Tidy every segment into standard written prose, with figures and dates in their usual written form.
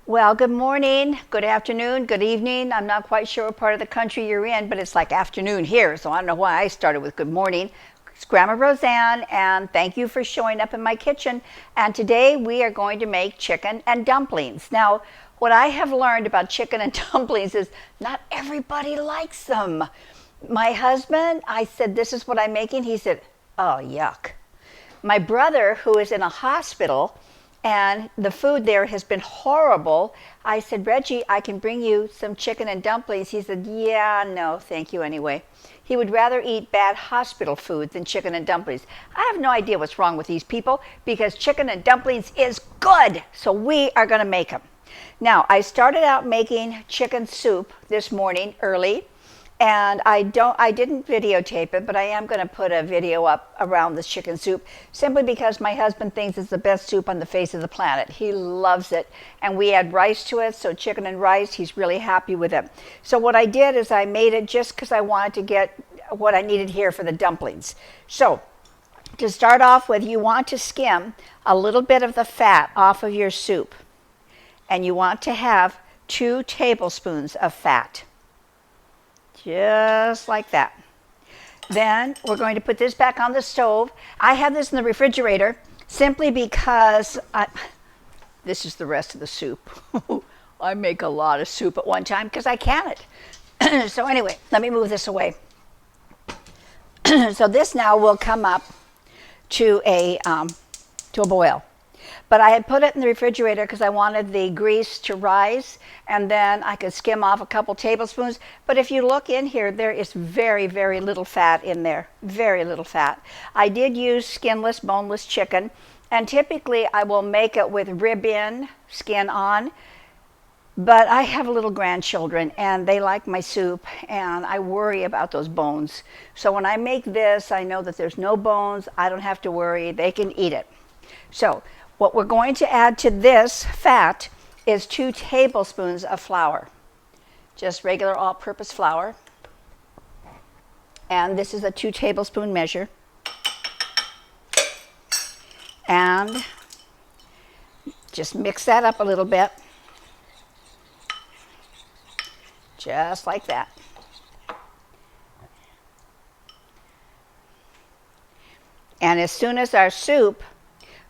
Well, good morning, good afternoon, good evening. I'm not quite sure what part of the country you're in, but it's like afternoon here, so I don't know why I started with good morning. It's Grandma Roseanne, and thank you for showing up in my kitchen. And today we are going to make chicken and dumplings. Now, what I have learned about chicken and dumplings is not everybody likes them. My husband, I said, "This is what I'm making." He said, "Oh, yuck." My brother, who is in a hospital, and the food there has been horrible. I said, "Reggie, I can bring you some chicken and dumplings." He said, "Yeah, no, thank you anyway." He would rather eat bad hospital food than chicken and dumplings. I have no idea what's wrong with these people because chicken and dumplings is good. So we are going to make them. Now, I started out making chicken soup this morning early. And I didn't videotape it, but I am going to put a video up around this chicken soup simply because my husband thinks it's the best soup on the face of the planet. He loves it. And we add rice to it, so chicken and rice, he's really happy with it. So what I did is I made it just because I wanted to get what I needed here for the dumplings. So to start off with, you want to skim a little bit of the fat off of your soup. And you want to have 2 tablespoons of fat. Just like that. Then we're going to put this back on the stove. I have this in the refrigerator simply because this is the rest of the soup. I make a lot of soup at one time because I can it. So anyway, let me move this away. So this now will come up to a boil. But I had put it in the refrigerator because I wanted the grease to rise, and then I could skim off a couple tablespoons. But if you look in here, there is very, very little fat in there. Very little fat. I did use skinless, boneless chicken, and typically I will make it with rib in, skin on. But I have little grandchildren, and they like my soup, and I worry about those bones. So when I make this, I know that there's no bones. I don't have to worry. They can eat it. So what we're going to add to this fat is 2 tablespoons of flour, just regular all-purpose flour. And this is a 2 tablespoon measure. And just mix that up a little bit, just like that. And as soon as our soup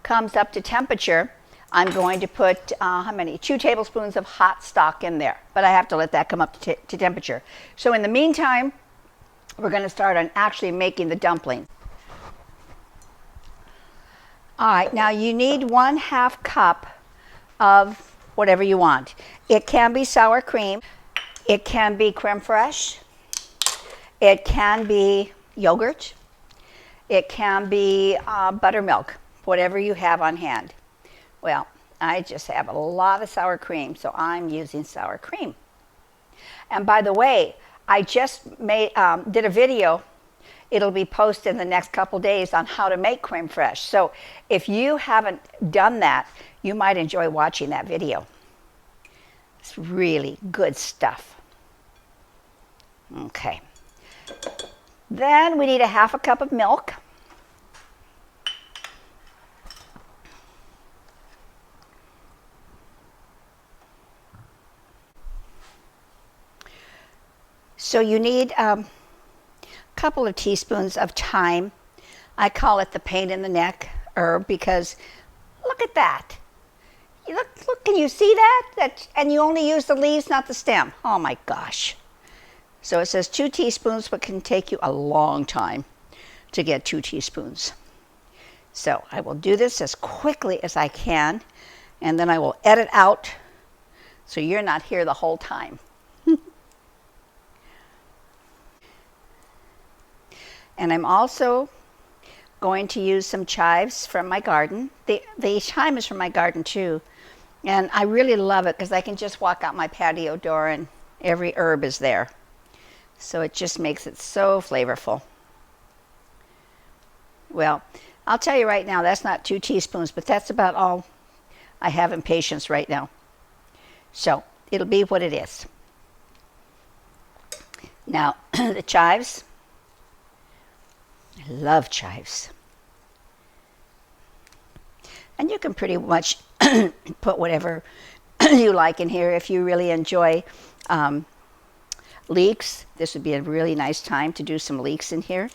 comes up to temperature, I'm going to put 2 tablespoons of hot stock in there, but I have to let that come up to temperature. So in the meantime, we're going to start on actually making the dumpling. All right, now you need 1/2 cup of whatever you want. It can be sour cream, it can be creme fraiche, it can be yogurt, it can be buttermilk. Whatever you have on hand. Well, I just have a lot of sour cream, so I'm using sour cream. And by the way, I just did a video. It'll be posted in the next couple days on how to make creme fraiche. So if you haven't done that, you might enjoy watching that video. It's really good stuff. Okay. Then we need 1/2 cup of milk. So you need a couple of teaspoons of thyme. I call it the pain in the neck herb because look at that. Look, can you see that? And you only use the leaves, not the stem. Oh my gosh. So it says 2 teaspoons, but can take you a long time to get 2 teaspoons. So I will do this as quickly as I can, and then I will edit out so you're not here the whole time. And I'm also going to use some chives from my garden. The thyme is from my garden too. And I really love it because I can just walk out my patio door and every herb is there. So it just makes it so flavorful. Well, I'll tell you right now, that's not 2 teaspoons, but that's about all I have in patience right now. So it'll be what it is. Now, the chives. I love chives. And you can pretty much put whatever you like in here. If you really enjoy leeks, this would be a really nice time to do some leeks in here.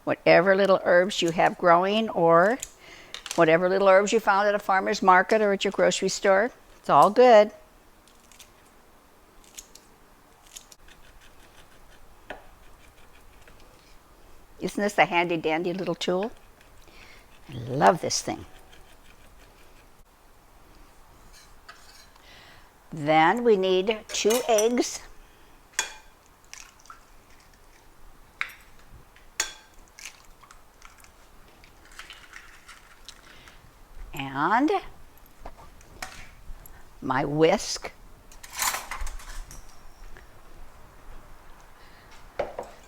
Whatever little herbs you have growing, or whatever little herbs you found at a farmer's market or at your grocery store, it's all good. Isn't this a handy dandy little tool? I love this thing. Then we need 2 eggs. And my whisk.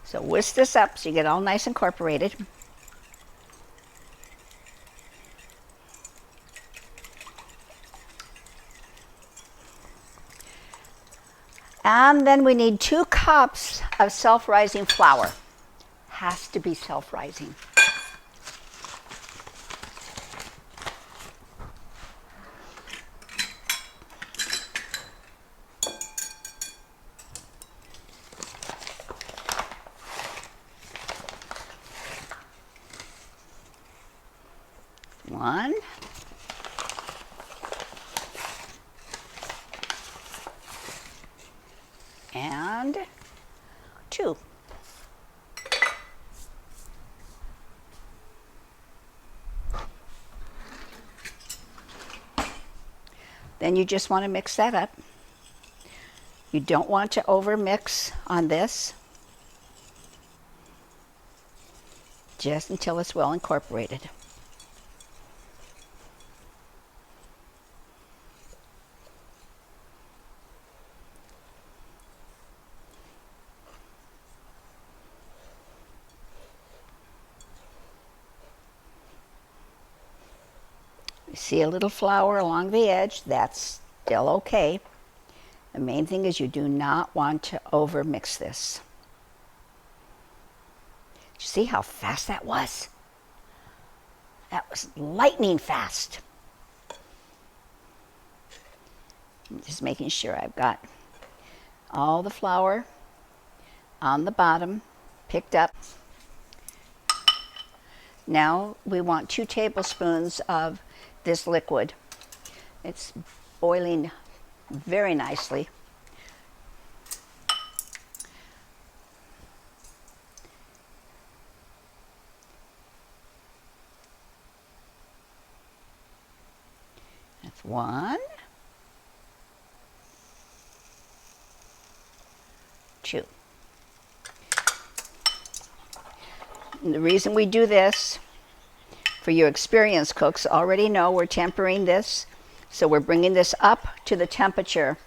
So whisk this up so you get all nice incorporated. And then we need 2 cups of self-rising flour. Has to be self-rising. One. And 2. Then you just want to mix that up. You don't want to over mix on this, just until it's well incorporated. See a little flour along the edge, that's still okay. The main thing is you do not want to over mix this. Did you see how fast that was? That was lightning fast. I'm just making sure I've got all the flour on the bottom picked up. Now we want 2 tablespoons of this liquid. It's boiling very nicely. That's 1, 2. And the reason we do this, for you experienced cooks already know we're tempering this, so we're bringing this up to the temperature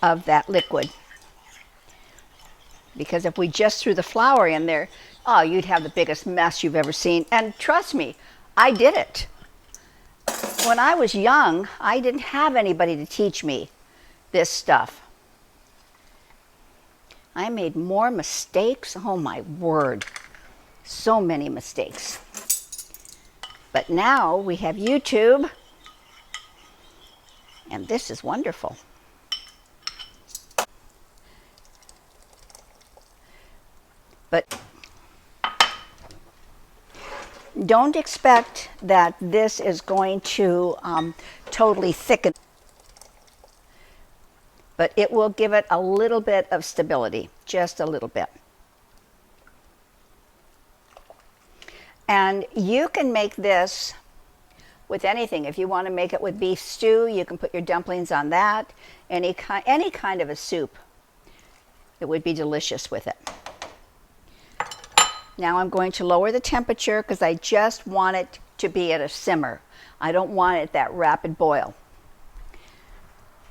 of that liquid. Because if we just threw the flour in there, oh, you'd have the biggest mess you've ever seen. And trust me, I did it. When I was young, I didn't have anybody to teach me this stuff. I made more mistakes, oh my word, so many mistakes. But now we have YouTube, and this is wonderful. But don't expect that this is going to totally thicken, but it will give it a little bit of stability, just a little bit. And you can make this with anything. If you want to make it with beef stew, you can put your dumplings on that. Any kind of a soup. It would be delicious with it. Now I'm going to lower the temperature because I just want it to be at a simmer. I don't want it that rapid boil.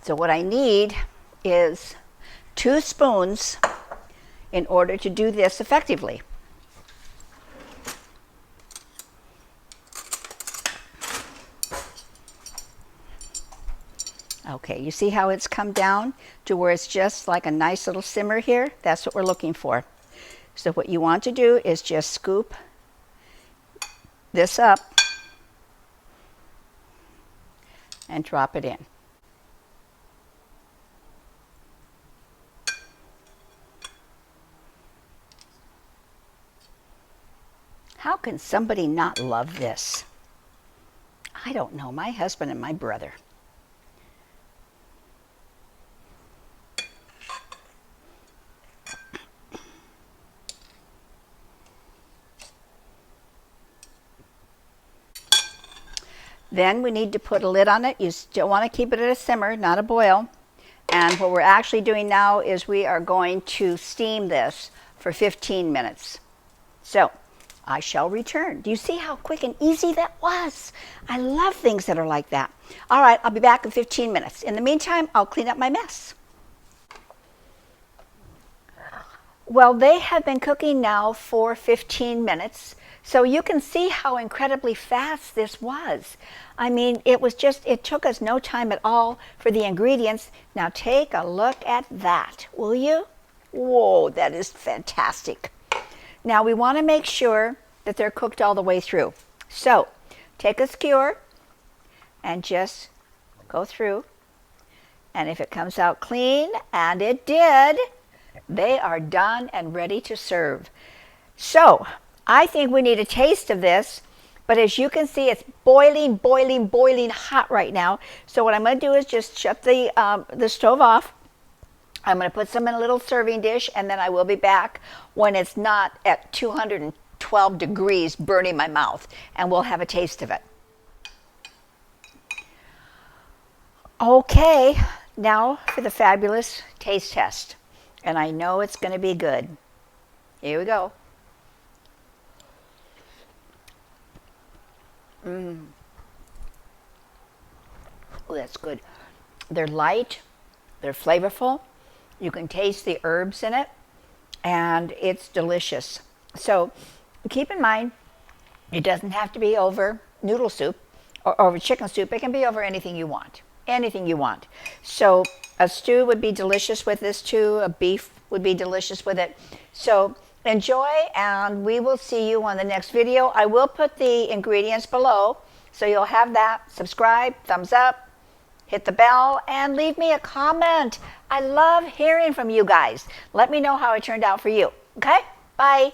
So what I need is 2 spoons in order to do this effectively. Okay, you see how it's come down to where it's just like a nice little simmer here? That's what we're looking for. So what you want to do is just scoop this up and drop it in. How can somebody not love this? I don't know, my husband and my brother. Then we need to put a lid on it. You still want to keep it at a simmer, not a boil. And what we're actually doing now is we are going to steam this for 15 minutes. So I shall return. Do you see how quick and easy that was? I love things that are like that. All right, I'll be back in 15 minutes. In the meantime, I'll clean up my mess. Well, they have been cooking now for 15 minutes. So you can see how incredibly fast this was. I mean, it took us no time at all for the ingredients. Now take a look at that, will you? Whoa, that is fantastic. Now we want to make sure that they're cooked all the way through. So take a skewer and just go through. And if it comes out clean, and it did, they are done and ready to serve. So I think we need a taste of this, but as you can see, it's boiling, boiling, boiling hot right now. So what I'm going to do is just shut the stove off. I'm going to put some in a little serving dish, and then I will be back when it's not at 212 degrees burning my mouth, and we'll have a taste of it. Okay, now for the fabulous taste test. And I know it's going to be good. Here we go. Oh, that's good. They're light, they're flavorful. You can taste the herbs in it, and it's delicious. So keep in mind, it doesn't have to be over noodle soup or over chicken soup. It can be over anything you want. Anything you want. So a stew would be delicious with this too. A beef would be delicious with it. So enjoy, and we will see you on the next video. I will put the ingredients below, so you'll have that. Subscribe, thumbs up, hit the bell, and leave me a comment. I love hearing from you guys. Let me know how it turned out for you. Okay? Bye.